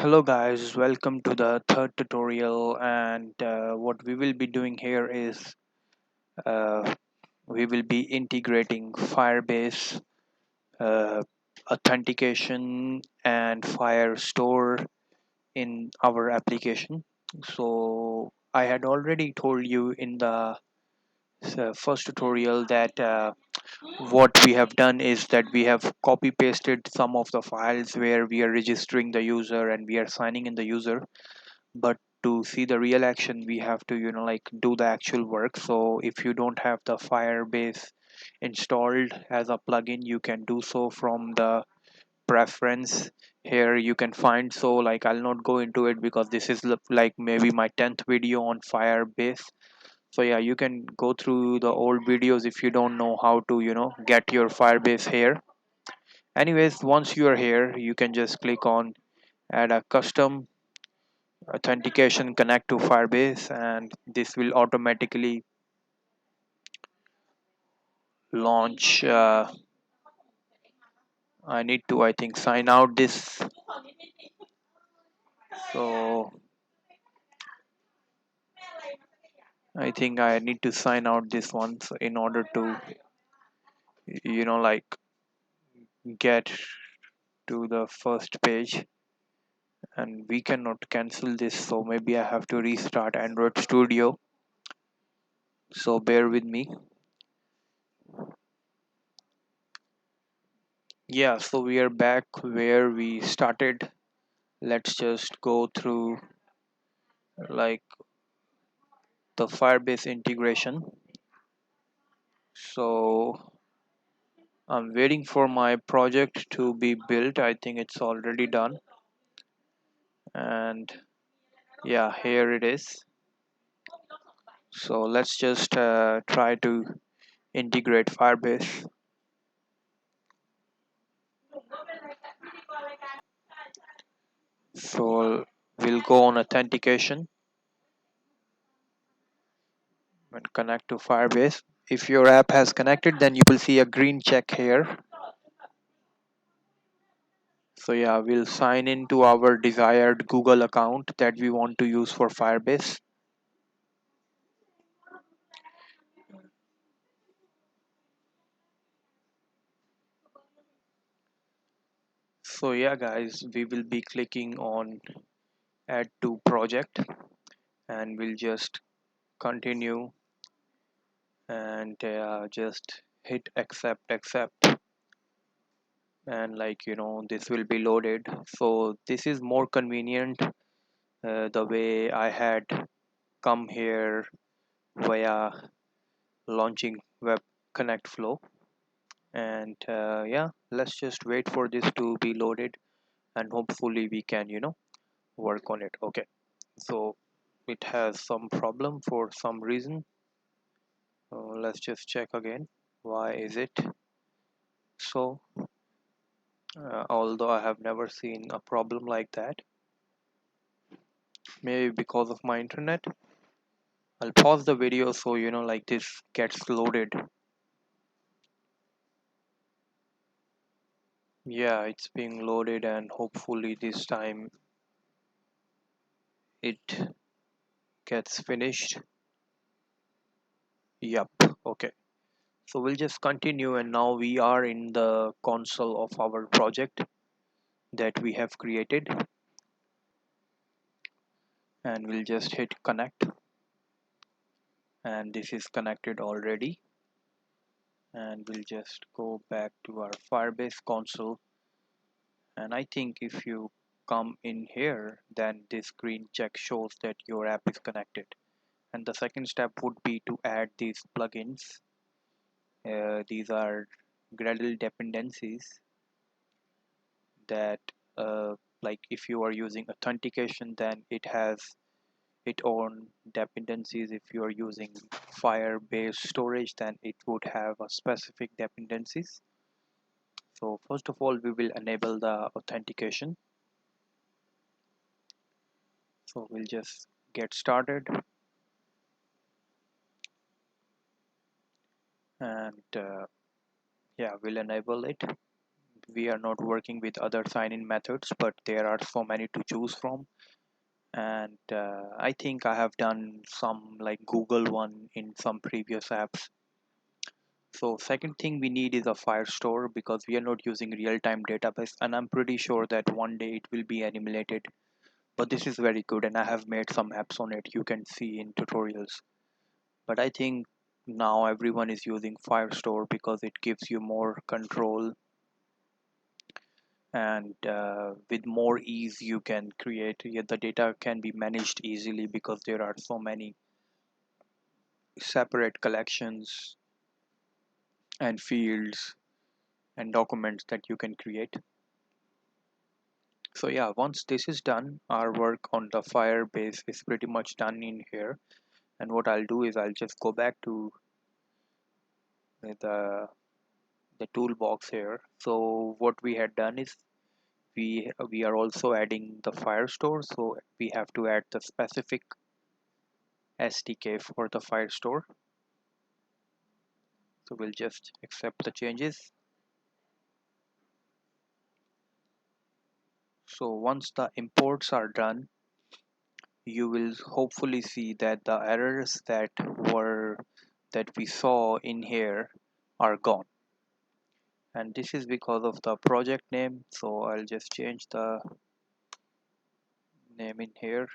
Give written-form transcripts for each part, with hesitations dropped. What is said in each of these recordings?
Hello guys, welcome to the third tutorial, and what we will be doing here is uh, we will be integrating Firebase uh, Authentication and Firestore in our application. So I had already told you in the first tutorial that what we have done is that we have copy pasted some of the files where we are registering the user and we are signing in the user, but to see the real action we have to like do the actual work. So if you don't have the Firebase installed as a plugin, you can do so from the preference. Here you can find, so like I'll not go into it because this is like maybe my 10th video on Firebase. So yeah, you can go through the old videos if you don't know how to get your Firebase here. Anyways, once you are here, you can just click on add a custom authentication, connect to Firebase, and this will automatically launch. I need to, I think, sign out this. So I think I need to sign out this one, so in order to like get to the first page. And we cannot cancel this, so maybe I have to restart Android Studio. So bear with me. Yeah, so we are back where we started. Let's just go through like the Firebase integration. So I'm waiting for my project to be built. I think it's already done. And yeah, here it is. So let's just try to integrate Firebase. So we'll go on authentication and connect to Firebase. If your app has connected, then you will see a green check here. So yeah, we'll sign into our desired Google account that we want to use for Firebase. So yeah guys, we will be clicking on add to project, and we'll just continue and just hit accept, and like this will be loaded. So this is more convenient the way I had come here via launching web connect flow. And yeah, let's just wait for this to be loaded, and hopefully we can work on it. Okay, so it has some problem for some reason. Let's just check again, why is it so. Although I have never seen a problem like that, maybe because of my internet. I'll pause the video so like this gets loaded. Yeah, it's being loaded, and hopefully this time it gets finished. Yup. Okay, so we'll just continue, and now we are in the console of our project that we have created, and we'll just hit connect, and this is connected already. And we'll just go back to our Firebase console, and I think if you come in here, then this green check shows that your app is connected. And the second step would be to add these plugins. These are Gradle dependencies that like if you are using authentication, then it has its own dependencies. If you are using Firebase storage, then it would have a specific dependencies. So first of all, we will enable the authentication. So we'll just get started, and yeah, we'll enable it. we are not working with other sign-in methods, but there are so many to choose from. And I think I have done some like Google one in some previous apps. So second thing we need is a Firestore because we are not using real-time database, and I'm pretty sure that one day it will be emulated. But this is very good, and I have made some apps on it. You can see in tutorials. But I think now everyone is using Firestore because it gives you more control, and with more ease you can create, yeah, the data can be managed easily because there are so many separate collections and fields and documents that you can create. So yeah, once this is done, our work on the Firebase is pretty much done in here. And what I'll do is I'll just go back to the toolbox here. So what we had done is we are also adding the Firestore, so we have to add the specific SDK for the Firestore. So we'll just accept the changes. So once the imports are done, you will hopefully see that the errors that we saw in here are gone. And this is because of the project name. So I'll just change the name in here.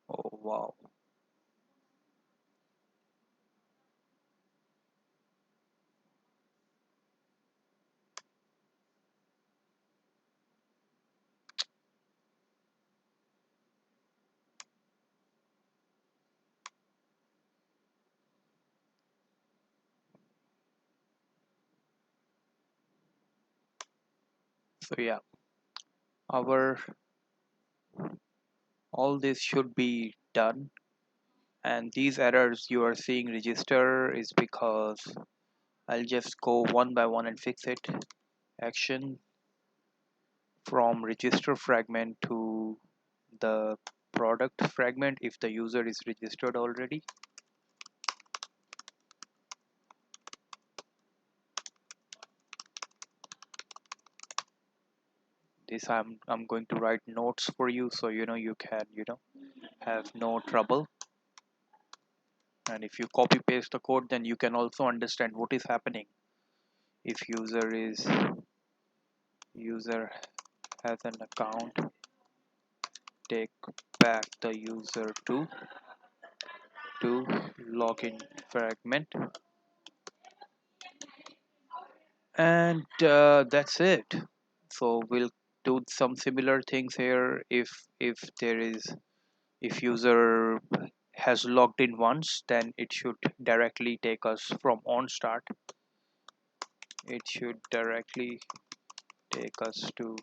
Oh wow. So yeah, our all this should be done, and these errors you are seeing register is because I'll just go one by one and fix it. Action from register fragment to the product fragment if the user is registered already. This I'm going to write notes for you so you can have no trouble. And if you copy paste the code, then you can also understand what is happening. If user has an account, take back the user to login fragment, and that's it. So we'll do some similar things here. If user has logged in once, then it should directly take us from on start. It should directly take us to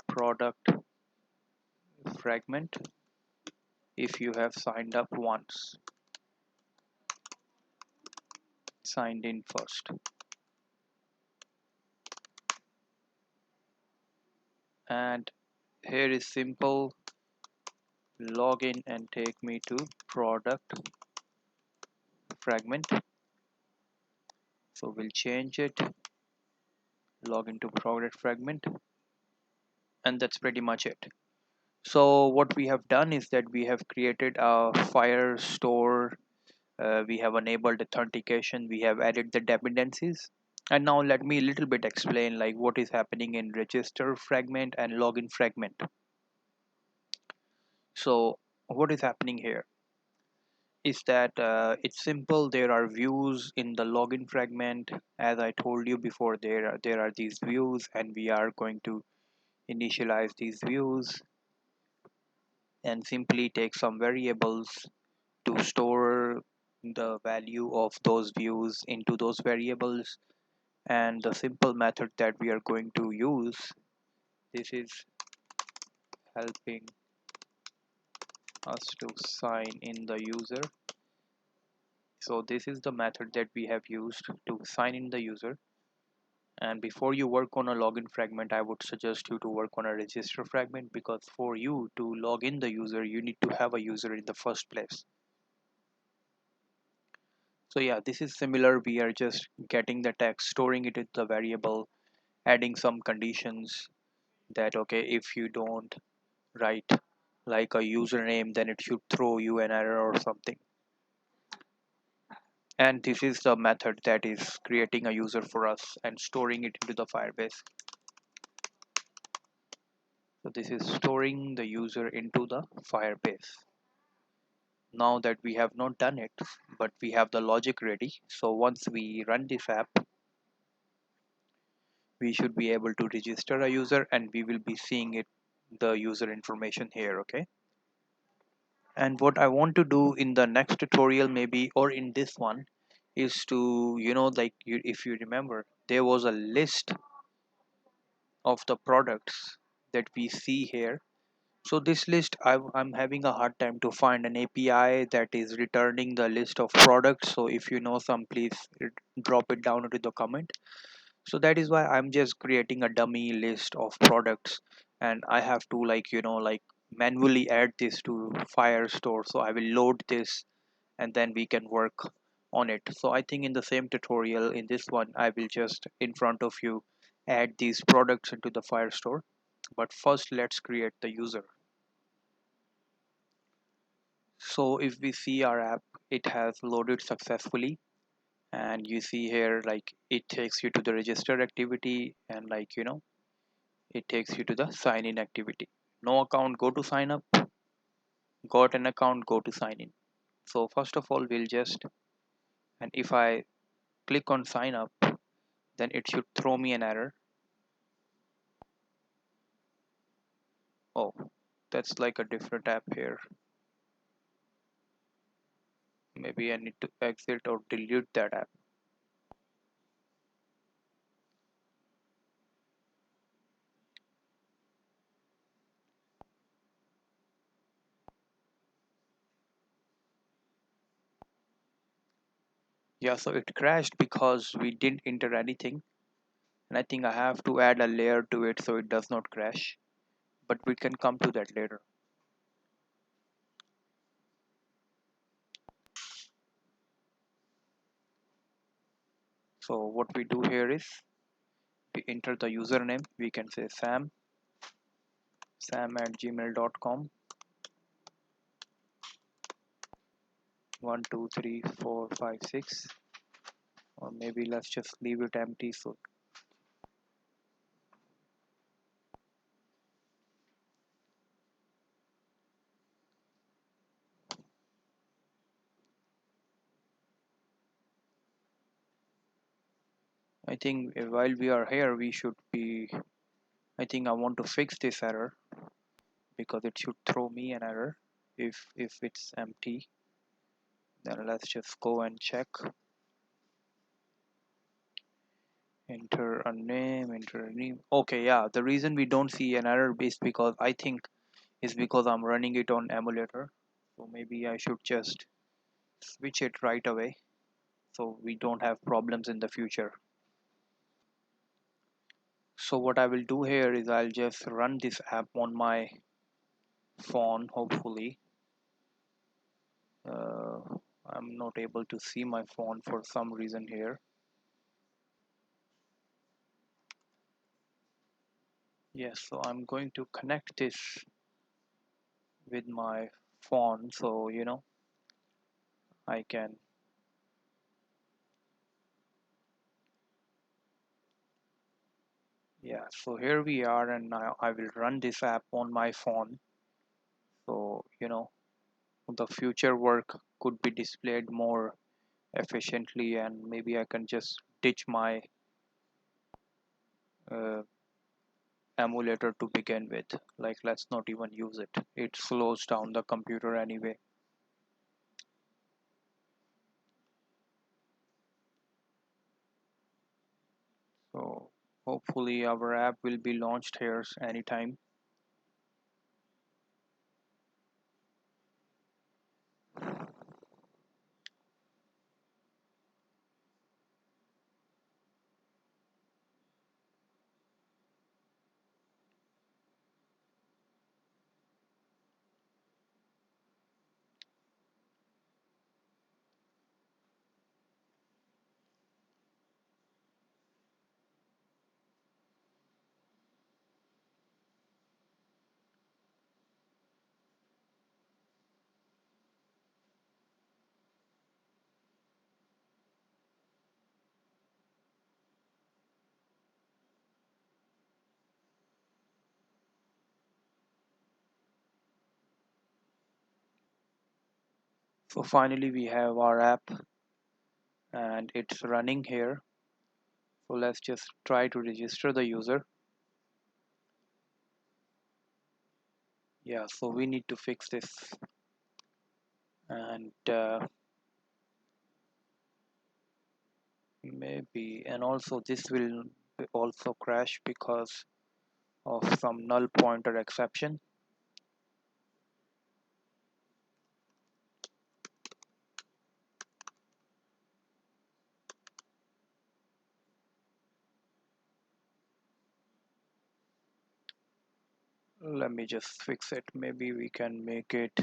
product fragment if you have signed up once, signed in first. And here is simple, log in and take me to product fragment. So we'll change it, log into product fragment, and that's pretty much it. So what we have done is that we have created a Firestore. We have enabled authentication, we have added the dependencies, and now let me a little bit explain like what is happening in register fragment and login fragment. So what is happening here is that it's simple. There are views in the login fragment. As I told you before, there are these views, and we are going to initialize these views and simply take some variables to store the value of those views into those variables. And the simple method that we are going to use, this is helping us to sign in the user. So this is the method that we have used to sign in the user. And before you work on a login fragment, I would suggest you to work on a register fragment, because for you to log in the user, you need to have a user in the first place. So yeah, this is similar. We are just getting the text, storing it in the variable, adding some conditions that okay, if you don't write like a username, then it should throw you an error or something. And this is the method that is creating a user for us and storing it into the Firebase. So this is storing the user into the Firebase. Now that we have not done it, but we have the logic ready. So once we run this app, we should be able to register a user and we will be seeing it, the user information here, okay? And what I want to do in the next tutorial maybe, or in this one, is to, like if you remember, there was a list of the products that we see here. So this list, I'm having a hard time to find an API that is returning the list of products. So if you know some, please drop it down into the comment. So that is why I'm just creating a dummy list of products, and I have to like manually add this to Firestore. So I will load this and then we can work on it. So I think in the same tutorial, in this one, I will just in front of you add these products into the Firestore. But first let's create the user. So if we see our app, it has loaded successfully, and you see here like it takes you to the register activity, and it takes you to the sign in activity. No account, go to sign up. Got an account, go to sign in. So first of all, we'll just, and if I click on sign up, then it should throw me an error. Oh, that's like a different app here. Maybe I need to exit or delete that app. Yeah, so it crashed because we didn't enter anything. And I think I have to add a layer to it so it does not crash. But we can come to that later. So what we do here is we enter the username. We can say sam@gmail.com, 1 2 3 4 5 6, or maybe let's just leave it empty. So I think while we are here, we should be, I think I want to fix this error because it should throw me an error if it's empty. Then let's just go and check. Enter a name, enter a name. Okay, yeah, the reason we don't see an error is because I think is because I'm running it on emulator. So maybe I should just switch it right away so we don't have problems in the future. So what I will do here is I'll just run this app on my phone. Hopefully uh, I'm not able to see my phone for some reason here. Yes, so I'm going to connect this with my phone so I can. Yeah, so here we are, and now I will run this app on my phone. So the future work could be displayed more efficiently, and maybe I can just ditch my uh, emulator to begin with. Like, let's not even use it. It slows down the computer anyway. So hopefully our app will be launched here anytime. So finally we have our app and it's running here. So let's just try to register the user. Yeah, so we need to fix this. And maybe, and also this will also crash because of some null pointer exception. Let me just fix it. Maybe we can make it.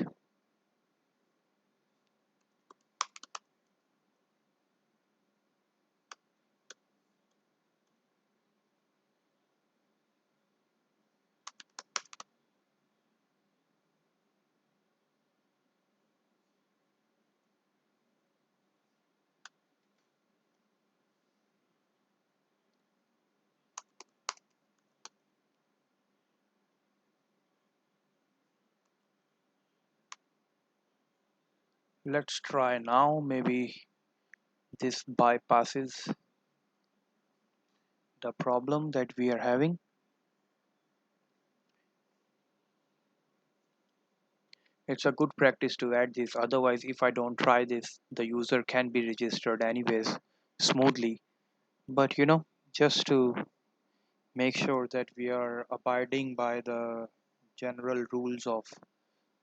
Let's try now. Maybe this bypasses the problem that we are having. It's a good practice to add this. Otherwise, if I don't try this, the user can be registered anyways smoothly. But just to make sure that we are abiding by the general rules of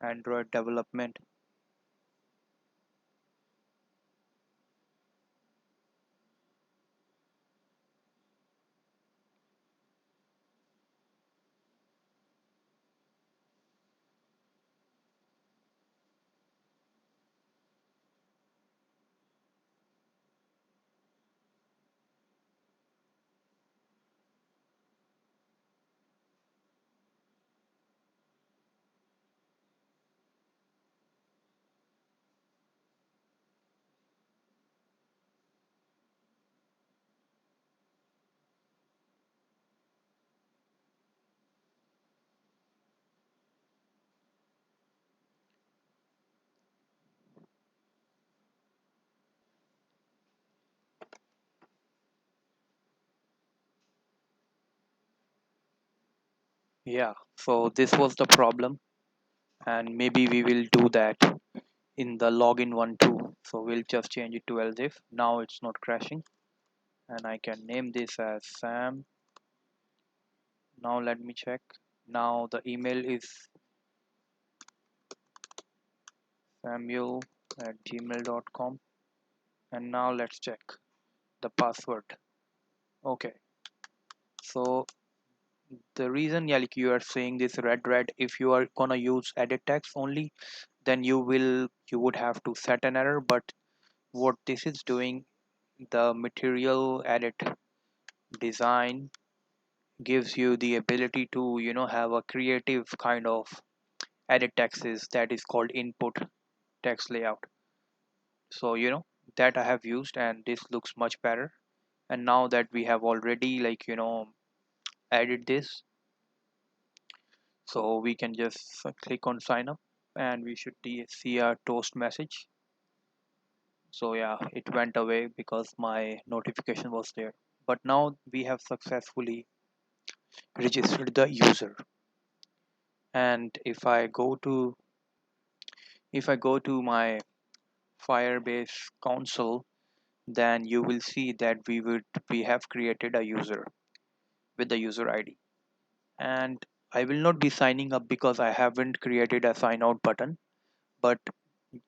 Android development. Yeah, so this was the problem, and maybe we will do that in the login one too. So we'll just change it to else if. Now it's not crashing, and I can name this as Sam. Now let me check. Now the email is samuel@gmail.com, and now let's check the password. Okay, so the reason, yeah, like you are saying this red, if you are gonna use edit text only, then you would have to set an error. But what this is doing, the material edit design gives you the ability to have a creative kind of edit texts that is called input text layout. So that I have used, and this looks much better. And now that we have already added this, so we can just click on sign up, and we should see a toast message. So yeah, it went away because my notification was there. But now we have successfully registered the user. And if I go to my Firebase console, then you will see that we have created a user with the user ID. And I will not be signing up because I haven't created a sign out button. But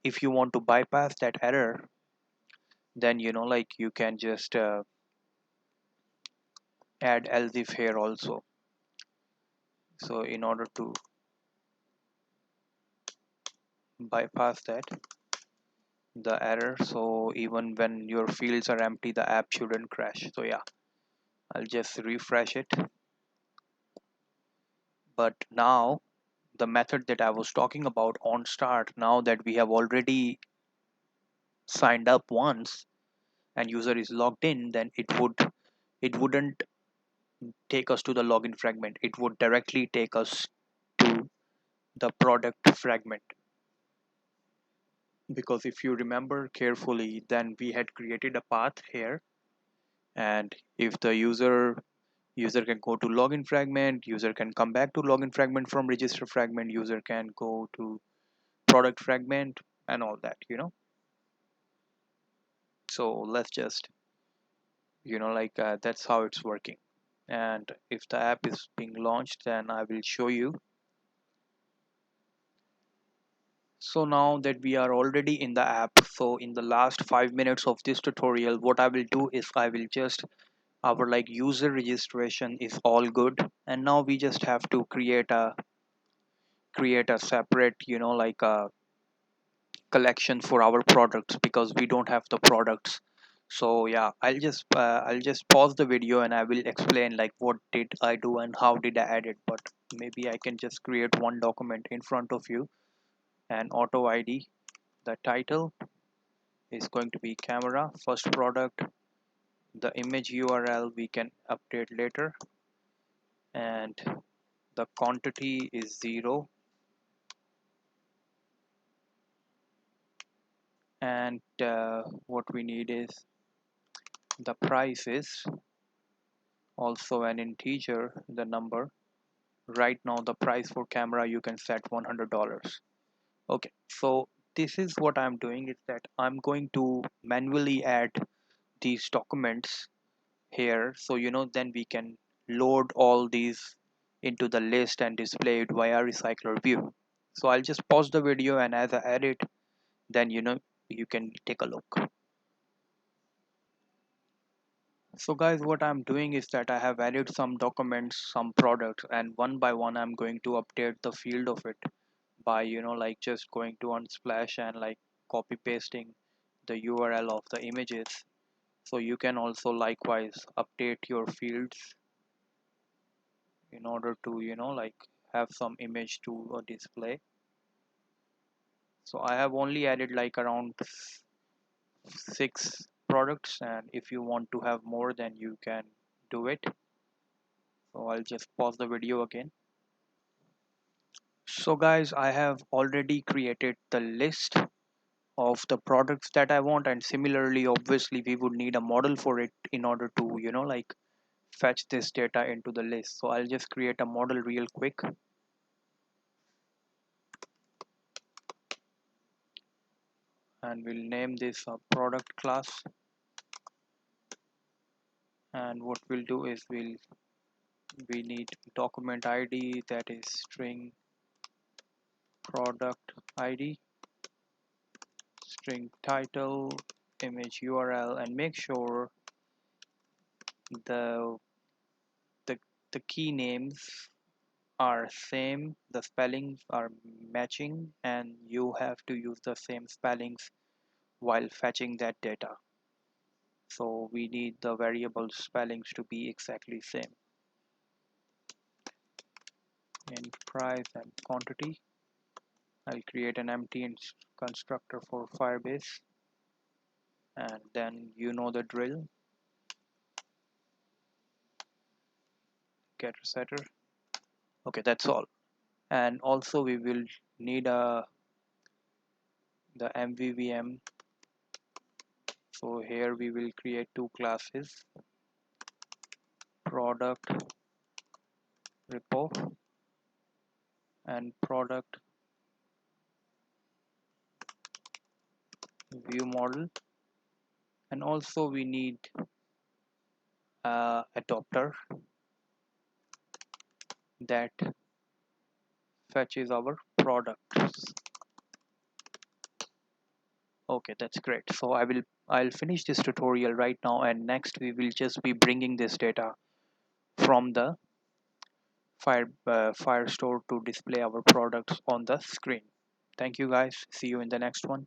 if you want to bypass that error, then like you can just add else if here also. So in order to bypass the error, so even when your fields are empty, the app shouldn't crash. So yeah, I'll just refresh it. But now the method that I was talking about on start, now that we have already signed up once and user is logged in, then it wouldn't take us to the login fragment. It would directly take us to the product fragment. because if you remember carefully, then we had created a path here, and if the user can go to login fragment, user can come back to login fragment from register fragment, user can go to product fragment and all that, so let's just that's how it's working. And if the app is being launched, then I will show you. So now that we are already in the app, so in the last 5 minutes of this tutorial, what I will do is I will just our user registration is all good, and now we just have to create a separate a collection for our products, because we don't have the products. So yeah, I'll just pause the video and I will explain what did I do and how did I add it. But maybe I can just create one document in front of you, and auto ID. The title is going to be camera first product. The image URL we can update later, and the quantity is 0, and what we need is the price is also an integer, the number. Right now the price for camera you can set $100. Okay, so this is what I'm doing, is that I'm going to manually add these documents here, so then we can load all these into the list and display it via recycler view. So I'll just pause the video, and as I add it, then you can take a look. So guys, what I'm doing is that I have added some documents, some products, and one by one I'm going to update the field of it by just going to Unsplash and copy pasting the URL of the images. So you can also likewise update your fields in order to have some image to display. So I have only added around 6 products, and if you want to have more, then you can do it. So I'll just pause the video again. So guys, I have already created the list of the products that I want, and similarly obviously we would need a model for it in order to fetch this data into the list. So I'll just create a model real quick, and we'll name this a product class. And what we'll do is we need document ID, that is string product ID, string title, image URL, and make sure the the, the key names are same, the spellings are matching, and you have to use the same spellings while fetching that data. So we need the variable spellings to be exactly same in price and quantity. I'll create an empty constructor for Firebase, and then you know the drill, getter setter. Okay, that's all. And also we will need the MVVM. So here we will create two classes, product repo and product view model. And also we need adapter that fetches our products. Okay, that's great. So I'll finish this tutorial right now, and next we will just be bringing this data from the Firestore to display our products on the screen. Thank you guys. See you in the next one.